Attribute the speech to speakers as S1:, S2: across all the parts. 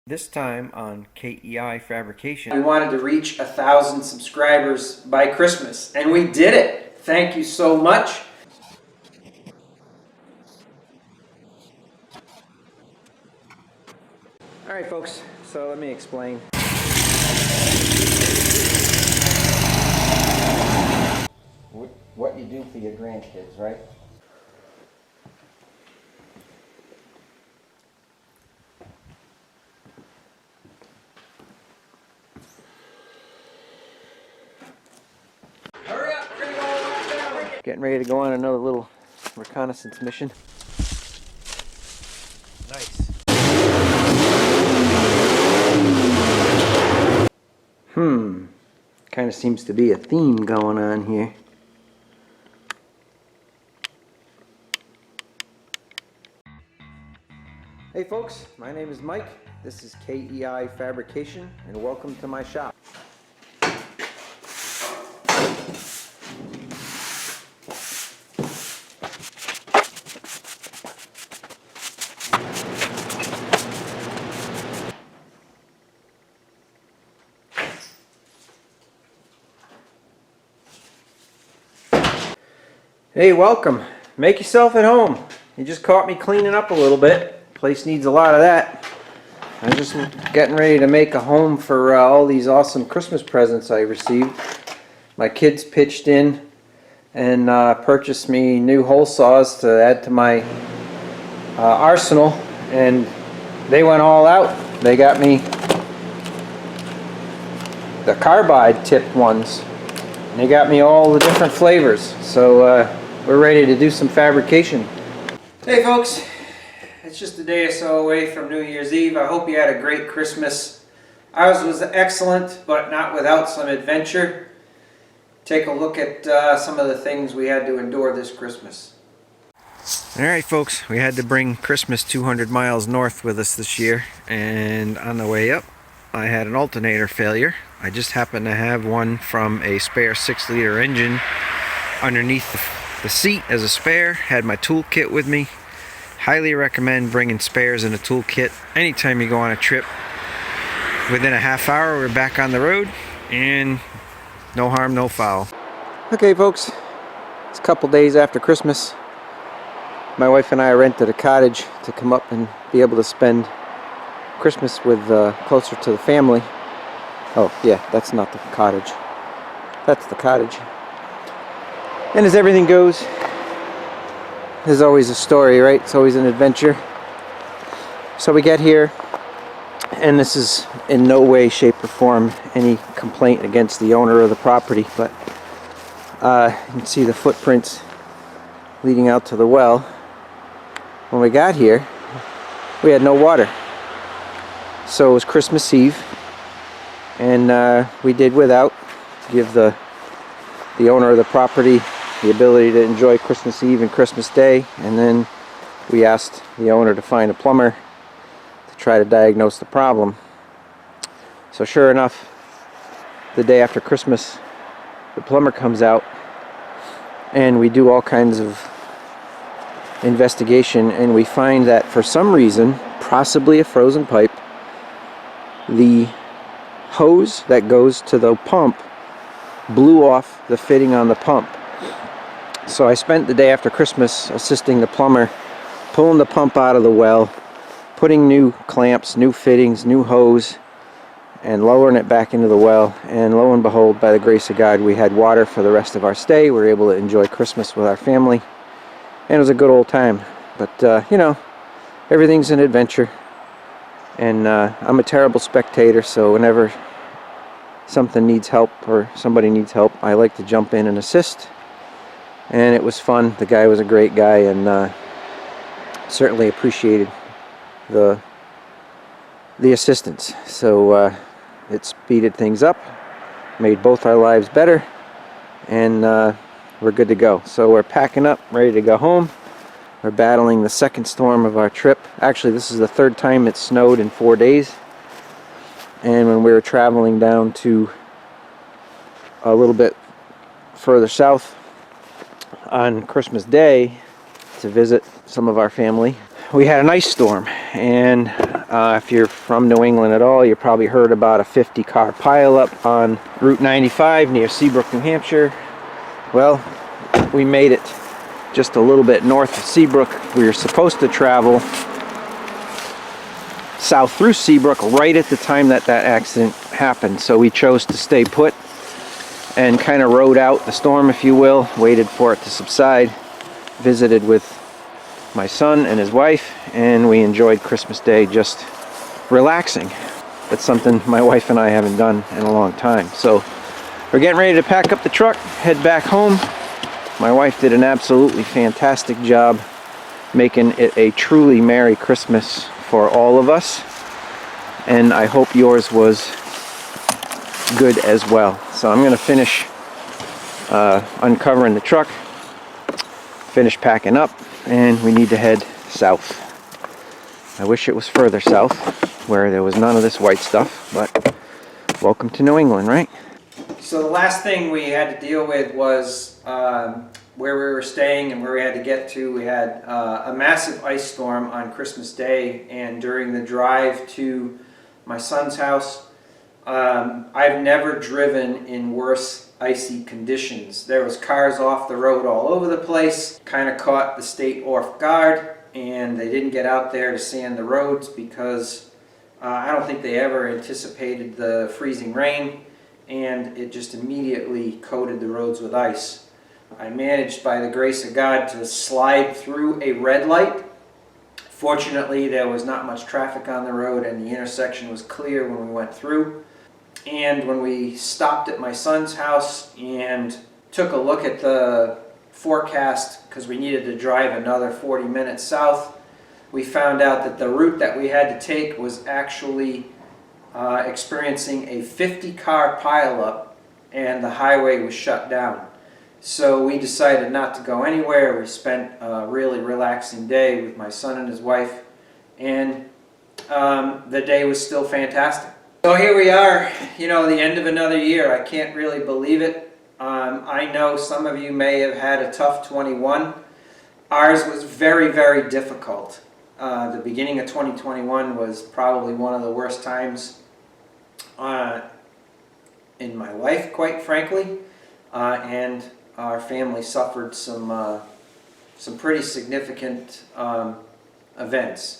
S1: This time on KEI Fabrication.
S2: We wanted to reach 1,000 subscribers by Christmas, and we did it. Thank you so much. Alright folks, so let me explain. What you do for your grandkids, right? Hurry up, we're gonna go all the way down. Getting ready to go on another little reconnaissance mission.
S1: Nice.
S2: Kind of seems to be a theme going on here. Hey folks, my name is Mike. This is KEI Fabrication, and welcome to my shop. Hey, welcome. Make yourself at home. You just caught me cleaning up a little bit. Place needs a lot of that. I'm just getting ready to make a home for all these awesome Christmas presents I received. My kids pitched in and purchased me new hole saws to add to my arsenal, and they went all out. They got me the carbide tipped ones, and they got me all the different flavors. So we're ready to do some fabrication. Hey folks, it's just a day or so away from New Year's Eve. I hope you had a great Christmas. Ours was excellent, but not without some adventure. Take a look at some of the things we had to endure this Christmas.
S1: Alright folks, we had to bring Christmas 200 miles north with us this year, and on the way up I had an alternator failure. I just happened to have one from a spare 6-liter engine underneath the seat as a spare. Had my toolkit with me. Highly recommend bringing spares in a toolkit anytime you go on a trip. Within a half hour we're back on the road, and no harm, no foul.
S2: Okay folks, it's a couple days after Christmas. My wife and I rented a cottage to come up and be able to spend Christmas with closer to the family. Oh yeah, that's not the cottage. That's the cottage. And as everything goes, there's always a story, right? It's always an adventure. So we get here, and this is in no way, shape, or form any complaint against the owner of the property, but you can see the footprints leading out to the well. When we got here, we had no water. So it was Christmas Eve, and we did without, to give the owner of the property the ability to enjoy Christmas Eve and Christmas Day. And then we asked the owner to find a plumber to try to diagnose the problem. So sure enough, the day after Christmas, the plumber comes out, and we do all kinds of investigation, and we find that for some reason, possibly a frozen pipe, the hose that goes to the pump blew off the fitting on the pump. So I spent the day after Christmas assisting the plumber, pulling the pump out of the well, putting new clamps, new fittings, new hose, and lowering it back into the well. And lo and behold, by the grace of God, we had water for the rest of our stay. We were able to enjoy Christmas with our family, and it was a good old time. But you know, everything's an adventure, and I'm a terrible spectator, so whenever something needs help or somebody needs help, I like to jump in and assist. And it was fun. The guy was a great guy, and certainly appreciated the assistance. So it speeded things up, made both our lives better, and we're good to go. So we're packing up, ready to go home. We're battling the second storm of our trip. Actually, this is the third time it snowed in 4 days. And when we were traveling down to a little bit further south on Christmas Day to visit some of our family, we had an ice storm, and If you're from New England at all, you probably heard about a 50-car pileup on Route 95 near Seabrook, New Hampshire. Well, we made it just a little bit north of Seabrook. We were supposed to travel south through Seabrook right at the time that accident happened, so we chose to stay put and kind of rode out the storm, if you will, waited for it to subside, visited with my son and his wife, and we enjoyed Christmas Day just relaxing. That's something my wife and I haven't done in a long time. So we're getting ready to pack up the truck, head back home. My wife did an absolutely fantastic job making it a truly Merry Christmas for all of us, and I hope yours was good as well. So I'm going to finish uncovering the truck, finish packing up, and we need to head south. I wish it was further south where there was none of this white stuff, but welcome to New England, right? So the last thing we had to deal with was where we were staying and where we had to get to. We had a massive ice storm on Christmas Day, and during the drive to my son's house, I've never driven in worse icy conditions. There was cars off the road all over the place, kind of caught the state off guard, and they didn't get out there to sand the roads because I don't think they ever anticipated the freezing rain, and it just immediately coated the roads with ice. I managed, by the grace of God, to slide through a red light. Fortunately, there was not much traffic on the road and the intersection was clear when we went through. And when we stopped at my son's house and took a look at the forecast, because we needed to drive another 40 minutes south, we found out that the route that we had to take was actually experiencing a 50-car pileup, and the highway was shut down. So we decided not to go anywhere. We spent a really relaxing day with my son and his wife, and the day was still fantastic. So here we are, you know, the end of another year. I can't really believe it. I know some of you may have had a tough 21. Ours was very, very difficult. The beginning of 2021 was probably one of the worst times in my life, quite frankly, and our family suffered some pretty significant events.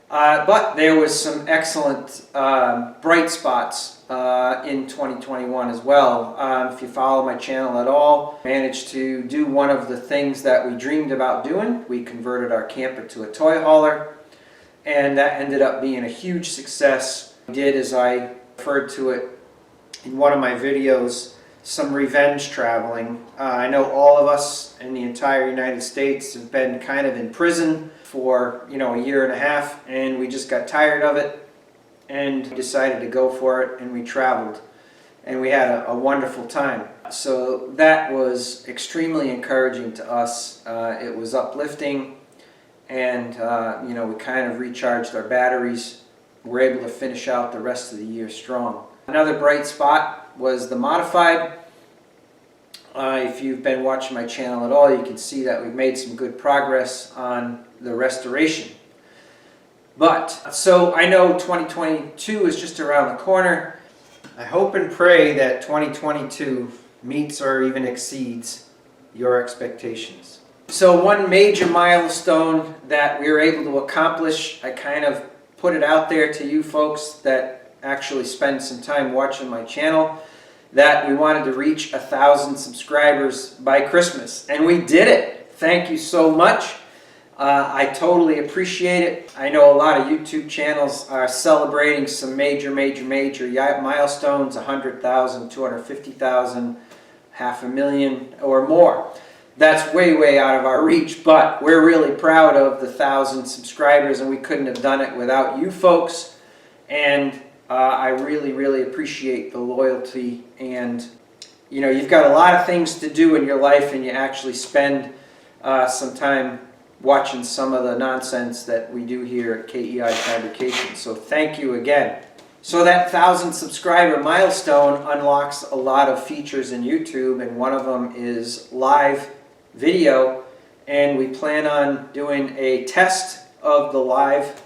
S2: But there was some excellent bright spots in 2021 as well. If you follow my channel at all, I managed to do one of the things that we dreamed about doing. We converted our camper to a toy hauler, and that ended up being a huge success. We did, as I referred to it in one of my videos, some revenge traveling. I know all of us in the entire United States have been kind of in prison for, you know, a year and a half, and we just got tired of it and decided to go for it, and we traveled, and we had a wonderful time. So that was extremely encouraging to us. It was uplifting, and you know, we kind of recharged our batteries. We're able to finish out the rest of the year strong. Another bright spot was the modified. If you've been watching my channel at all, you can see that we've made some good progress on the restoration. But, so I know 2022 is just around the corner. I hope and pray that 2022 meets or even exceeds your expectations. So one major milestone that we were able to accomplish, I kind of put it out there to you folks that actually spend some time watching my channel, that we wanted to reach 1,000 subscribers by Christmas, and we did it. Thank you so much. I totally appreciate it. I know a lot of YouTube channels are celebrating some major milestones, 100,000, 250,000, 500,000 or more. That's way out of our reach, but we're really proud of the 1,000 subscribers, and we couldn't have done it without you folks. And I really appreciate the loyalty, and you know, you've got a lot of things to do in your life, and you actually spend some time watching some of the nonsense that we do here at KEI Fabrication. So thank you again. So that 1,000 subscriber milestone unlocks a lot of features in YouTube, and one of them is live video, and we plan on doing a test of the live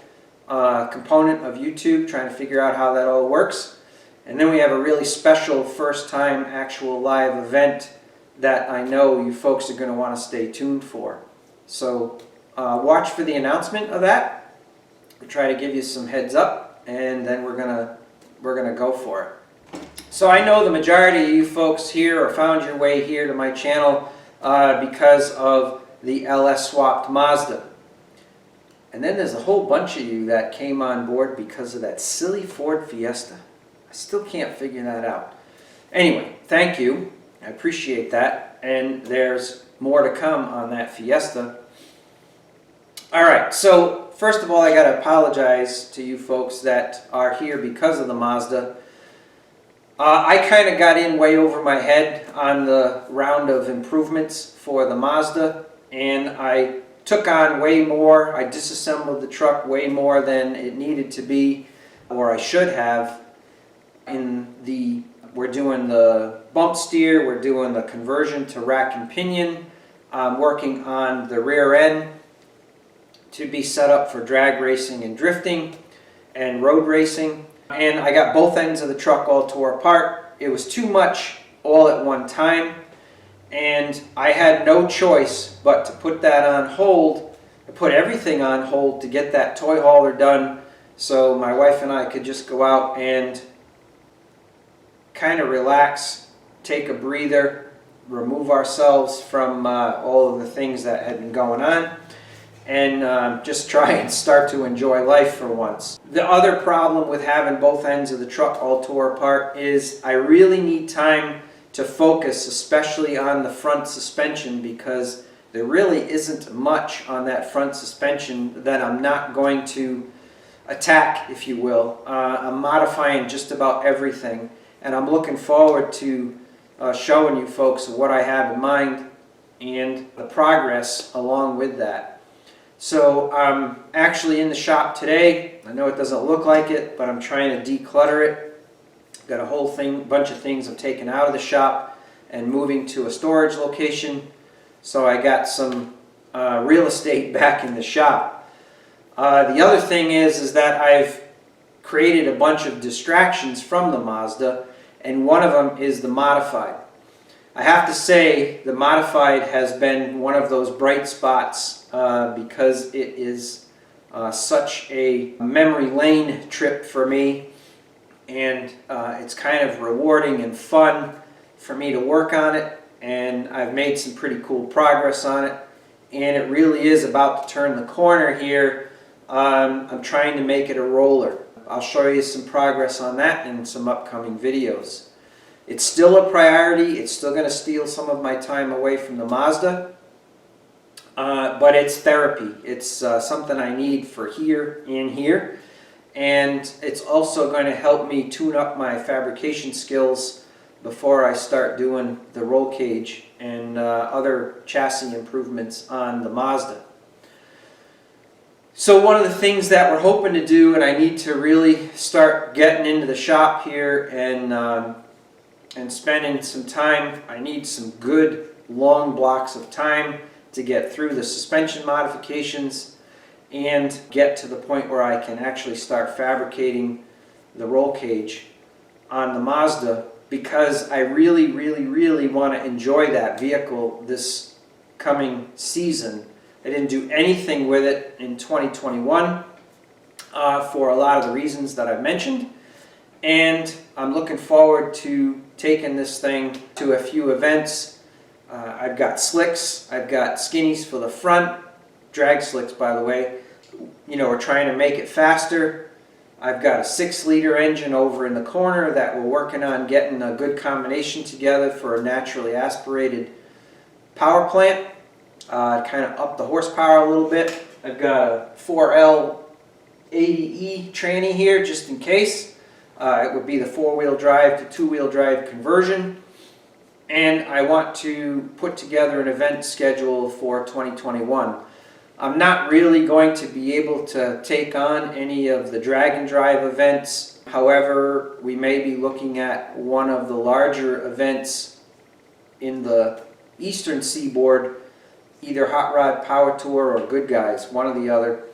S2: component of YouTube, trying to figure out how that all works. And then we have a really special first time actual live event that I know you folks are going to want to stay tuned for. So watch for the announcement of that. We'll try to give you some heads up, and then we're gonna go for it. So I know the majority of you folks here or found your way here to my channel because of the LS swapped Mazda. And then there's a whole bunch of you that came on board because of that silly Ford Fiesta. I still can't figure that out. Anyway, thank you. I appreciate that. And there's more to come on that Fiesta. Alright, so first of all, I got to apologize to you folks that are here because of the Mazda. I kind of got in way over my head on the round of improvements for the Mazda, and I took on way more. I disassembled the truck way more than it needed to be, or I should have. We're doing the bump steer, we're doing the conversion to rack and pinion, working on the rear end to be set up for drag racing and drifting and road racing. And I got both ends of the truck all tore apart. It was too much all at one time, and I had no choice but to put that on hold, to put everything on hold to get that toy hauler done so my wife and I could just go out and kind of relax, take a breather, remove ourselves from all of the things that had been going on, and just try and start to enjoy life for once. The other problem with having both ends of the truck all tore apart is I really need time to focus, especially on the front suspension, because there really isn't much on that front suspension that I'm not going to attack, if you will. I'm modifying just about everything, and I'm looking forward to showing you folks what I have in mind and the progress along with that. So I'm actually in the shop today. I know it doesn't look like it, but I'm trying to declutter it. Got a whole bunch of things I'm taking out of the shop and moving to a storage location. So I got some real estate back in the shop. The other thing is that I've created a bunch of distractions from the Mazda, and one of them is the modified. I have to say the modified has been one of those bright spots because it is such a memory lane trip for me, and it's kind of rewarding and fun for me to work on it, and I've made some pretty cool progress on it, and it really is about to turn the corner here. I'm trying to make it a roller. I'll show you some progress on that in some upcoming videos. It's still a priority. It's still going to steal some of my time away from the Mazda, but it's therapy. It's something I need for here and here, and it's also going to help me tune up my fabrication skills before I start doing the roll cage and other chassis improvements on the Mazda. So one of the things that we're hoping to do, and I need to really start getting into the shop here and spending some time, I need some good long blocks of time to get through the suspension modifications and get to the point where I can actually start fabricating the roll cage on the Mazda, because I really, really, really want to enjoy that vehicle this coming season. I didn't do anything with it in 2021 for a lot of the reasons that I've mentioned, and I'm looking forward to taking this thing to a few events. I've got slicks, I've got skinnies for the front, drag slicks by the way. You know, we're trying to make it faster. I've got a 6-liter engine over in the corner that we're working on getting a good combination together for a naturally aspirated power plant. Kind of up the horsepower a little bit. I've got a 4L80E tranny here just in case. It would be the 4-wheel drive to 2-wheel drive conversion. And I want to put together an event schedule for 2021. I'm not really going to be able to take on any of the drag and drive events. However, we may be looking at one of the larger events in the eastern seaboard, either Hot Rod Power Tour or Good Guys, one or the other.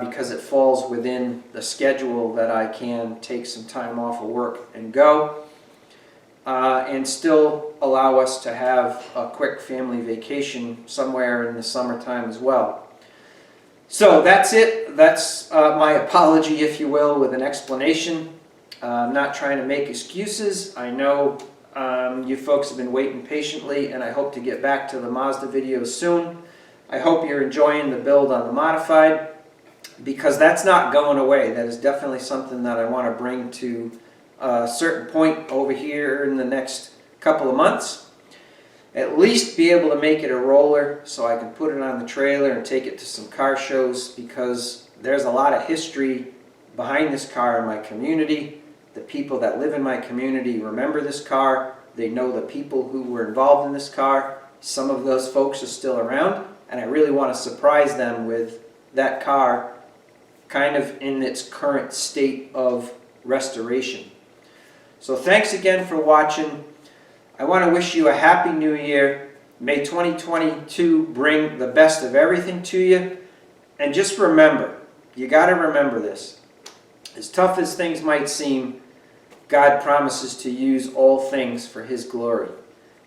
S2: because it falls within the schedule that I can take some time off of work and go, and still allow us to have a quick family vacation somewhere in the summertime as well. So that's it. That's my apology, if you will, with an explanation. I'm not trying to make excuses. I know you folks have been waiting patiently, and I hope to get back to the Mazda videos soon. I hope you're enjoying the build on the modified, because that's not going away. That is definitely something that I want to bring to a certain point over here in the next couple of months. At least be able to make it a roller so I can put it on the trailer and take it to some car shows, because there's a lot of history behind this car in my community. The people that live in my community remember this car. They know the people who were involved in this car. Some of those folks are still around, and I really want to surprise them with that car kind of in its current state of restoration. So thanks again for watching. I want to wish you a happy new year. May 2022 bring the best of everything to you. And just remember, you got to remember this. As tough as things might seem, God promises to use all things for His glory.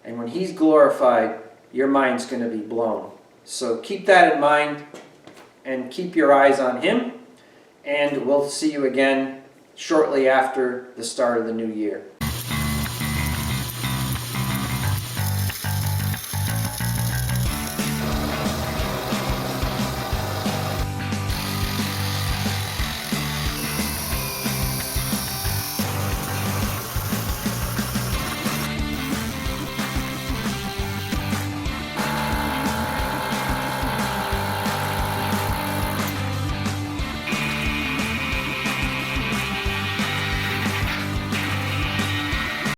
S2: And when He's glorified, your mind's going to be blown. So keep that in mind and keep your eyes on Him. And we'll see you again shortly after the start of the new year.